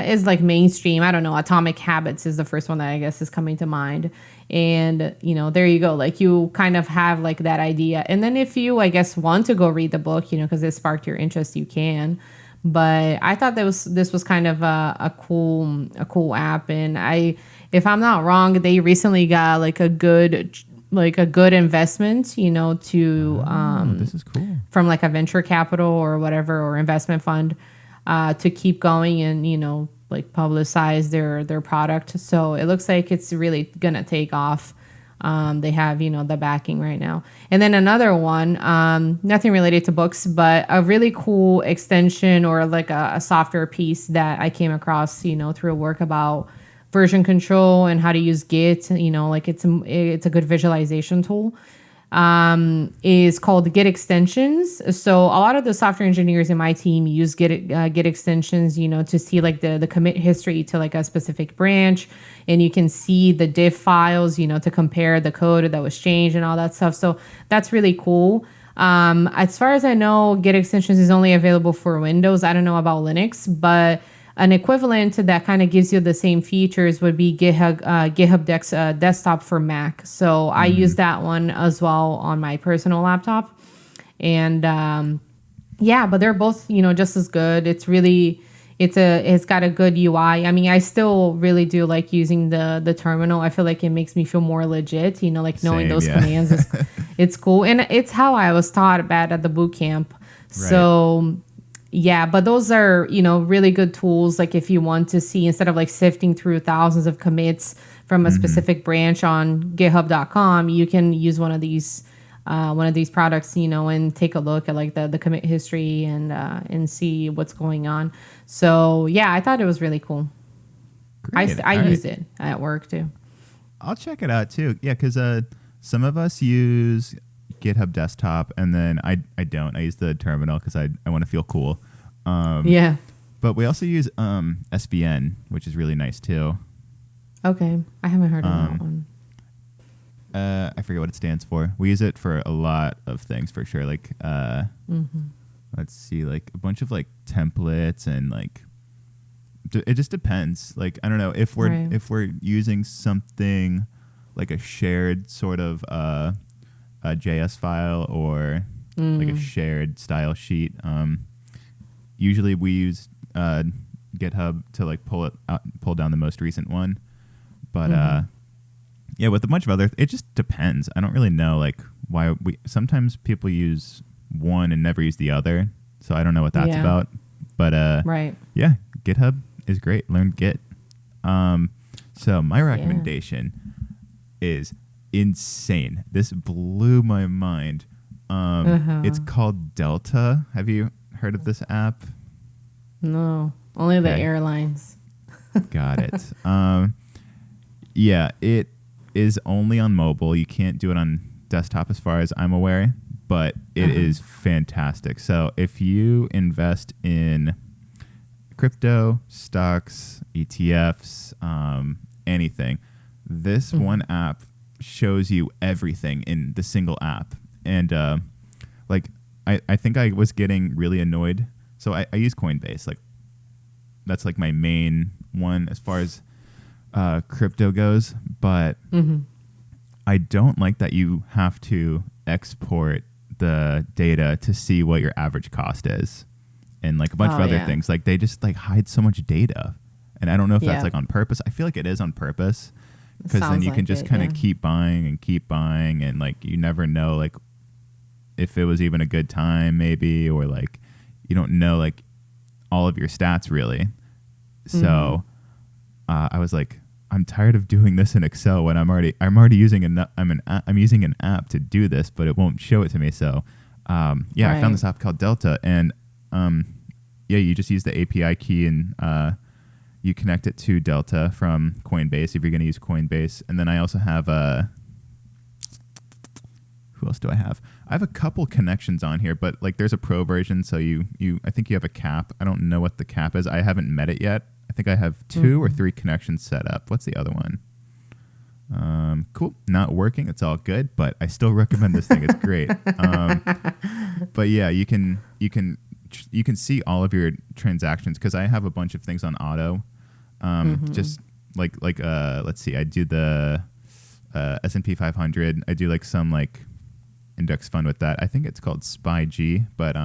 is like mainstream. I don't know. Atomic Habits is the first one that I guess is coming to mind. And, there you go. Like you kind of have like that idea. And then if you, I guess, want to go read the book, because it sparked your interest, you can. But I thought this was kind of a cool app, and if I'm not wrong, they recently got like a good investment, to This is cool. from like a venture capital or whatever, or investment fund, to keep going and like publicize their product. So it looks like it's really gonna take off. They have the backing right now. And then another one, nothing related to books, but a really cool extension or like a software piece that I came across through a work about version control and how to use Git. Like it's a good visualization tool. Is called Git extensions. So a lot of the software engineers in my team use Git extensions, to see like the commit history to like a specific branch, and you can see the diff files, to compare the code that was changed and all that stuff. So that's really cool. As far as I know, Git extensions is only available for Windows. I don't know about Linux, but an equivalent that kind of gives you the same features would be GitHub Desktop for Mac. So I use that one as well on my personal laptop. And but they're both, just as good. It's got a good UI. I mean, I still really do like using the terminal. I feel like it makes me feel more legit, like knowing those commands it's cool. And it's how I was taught at the boot camp. Right. So yeah, but those are, really good tools. Like if you want to see, instead of like sifting through thousands of commits from a specific branch on github.com, you can use one of these products, and take a look at like the commit history and see what's going on. So yeah, I thought it was really cool. Great. I used it at work too. I'll check it out too. Yeah, because some of us use GitHub Desktop, and then I don't. I use the terminal because I want to feel cool. Yeah. But we also use SVN, which is really nice too. Okay, I haven't heard of that one. I forget what it stands for. We use it for a lot of things for sure. Like, let's see, like a bunch of like templates and like. It just depends. Like I don't know if we're using something like a shared sort of a JS file or like a shared style sheet. Usually we use GitHub to like pull down the most recent one. But with a bunch of other, it just depends. I don't really know like why sometimes people use one and never use the other. So I don't know what that's about. But yeah, GitHub is great. Learn Git. So my recommendation is insane. This blew my mind. It's called Delta. Have you heard of this app? No, only the airlines. Got it. Yeah, it is only on mobile. You can't do it on desktop as far as I'm aware, but it is fantastic. So if you invest in crypto, stocks, ETFs, anything, this one app shows you everything in the single app. And I think I was getting really annoyed. So I use Coinbase. Like that's like my main one as far as crypto goes. But I don't like that you have to export the data to see what your average cost is. And like a bunch of other things. Like they just like hide so much data. And I don't know if that's like on purpose. I feel like it is on purpose. Because then you can just kind of keep buying and like you never know like if it was even a good time maybe, or like you don't know like all of your stats really. So I was like, I'm tired of doing this in Excel when I'm already using I'm using an app to do this, but it won't show it to me. So I found this app called Delta, and you just use the API key and you connect it to Delta from Coinbase if you're going to use Coinbase. And then I also have who else do I have? I have a couple connections on here, but like there's a pro version, so I think you have a cap. I don't know what the cap is. I haven't met it yet. I think I have 2 or 3 connections set up. What's the other one? Cool. Not working. It's all good, but I still recommend this thing. It's great. But yeah, you can see all of your transactions because I have a bunch of things on auto. Just like let's see, I do the S&P 500. I do like some like index fund with that. I think it's called SpyG, but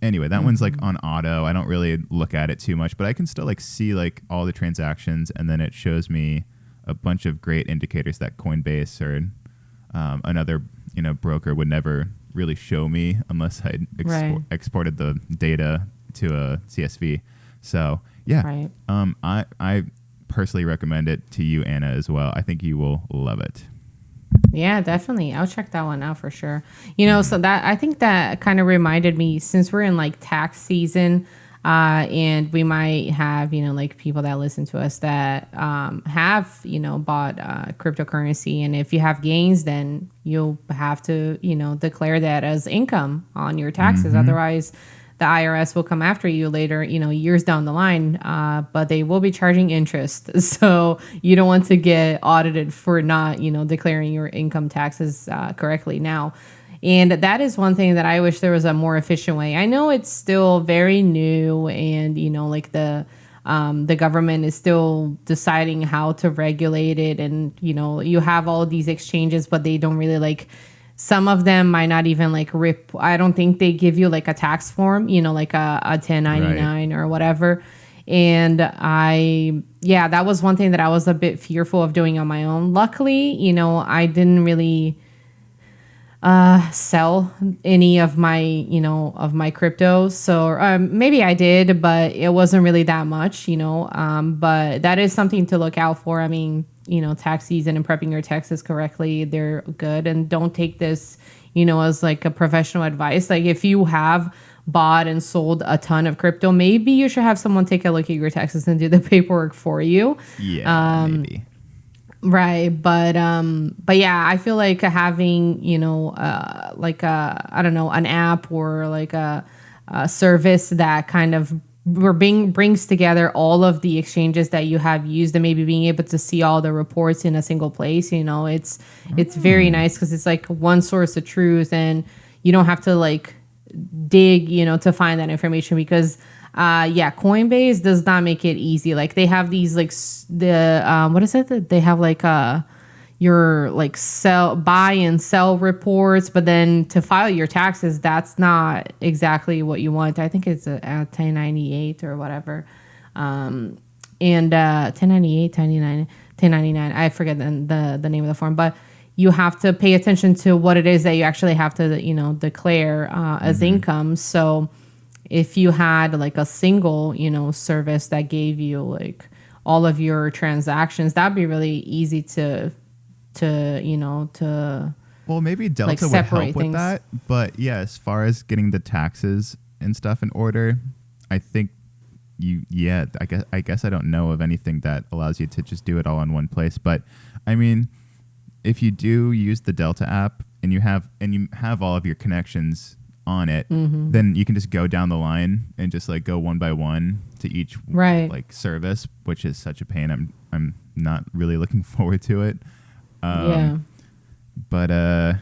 anyway, that one's like on auto. I don't really look at it too much, but I can still like see like all the transactions, and then it shows me a bunch of great indicators that Coinbase or another broker would never really show me unless I exported the data to a CSV. So yeah, I personally recommend it to you, Anna, as well. I think you will love it. Yeah, definitely. I'll check that one out for sure. So that I think that kind of reminded me, since we're in like tax season, and we might have, like people that listen to us that have, bought cryptocurrency. And if you have gains, then you'll have to, declare that as income on your taxes. Otherwise, the IRS will come after you later, years down the line, but they will be charging interest. So you don't want to get audited for not, declaring your income taxes correctly now. And that is one thing that I wish there was a more efficient way. I know it's still very new, and, like the government is still deciding how to regulate it. And, you have all these exchanges, but they don't really some of them might not even I don't think they give you like a tax form, like a 1099 or whatever. And that was one thing that I was a bit fearful of doing on my own. Luckily, I didn't really sell any of my crypto. So maybe I did, but it wasn't really that much, but that is something to look out for. I mean, tax season and prepping your taxes correctly, they're good. And don't take this, as like a professional advice. Like if you have bought and sold a ton of crypto, maybe you should have someone take a look at your taxes and do the paperwork for you. Yeah, maybe. Right. But yeah, I feel like having, I don't know, an app or like a service that kind of brings together all of the exchanges that you have used, and maybe being able to see all the reports in a single place, it's very nice, because it's like one source of truth, and you don't have to dig, to find that information, because Coinbase does not make it easy. Like they have these what is it? They have your buy and sell reports, but then to file your taxes, that's not exactly what you want. I think it's a 1098 or whatever. And 1098, 1099, I forget the name of the form, but you have to pay attention to what it is that you actually have to, declare as income. So if you had a single, service that gave you all of your transactions, that'd be really easy to well, maybe Delta would help with that. But yeah, as far as getting the taxes and stuff in order, I think I guess I don't know of anything that allows you to just do it all in one place. But I mean, if you do use the Delta app and you have all of your connections on it, then you can just go down the line and just go one by one to each service, which is such a pain. I'm not really looking forward to it. But I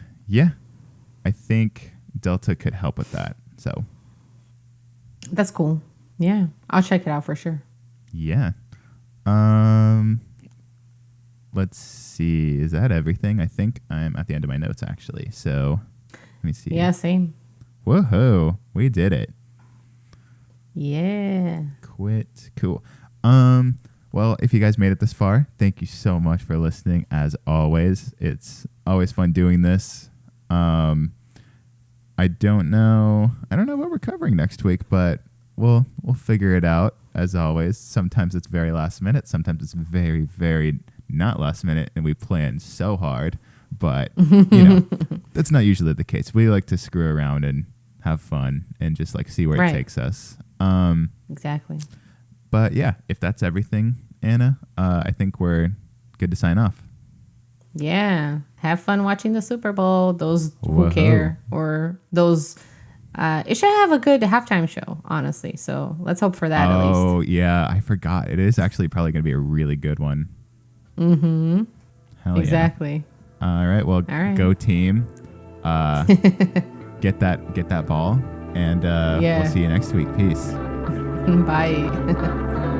think Delta could help with that. So that's cool. Yeah, I'll check it out for sure. Yeah. Let's see. Is that everything? I think I'm at the end of my notes, actually. So let me see. Yeah, same. Whoa, we did it. Yeah. Quit. Cool. Well, if you guys made it this far, thank you so much for listening. As always, it's always fun doing this. I don't know what we're covering next week, but we'll figure it out. As always, sometimes it's very last minute, sometimes it's very, very not last minute, and we plan so hard. But that's not usually the case. We like to screw around and have fun and just see where it takes us. Exactly. But yeah, if that's everything, Anna, I think we're good to sign off. Yeah. Have fun watching the Super Bowl. Those who care, or those, it should have a good halftime show, honestly. So let's hope for that at least. Oh, yeah. I forgot. It is actually probably going to be a really good one. Mm-hmm. Hell exactly. Yeah. All right. Well, go team. Get that ball. And we'll see you next week. Peace. Bye.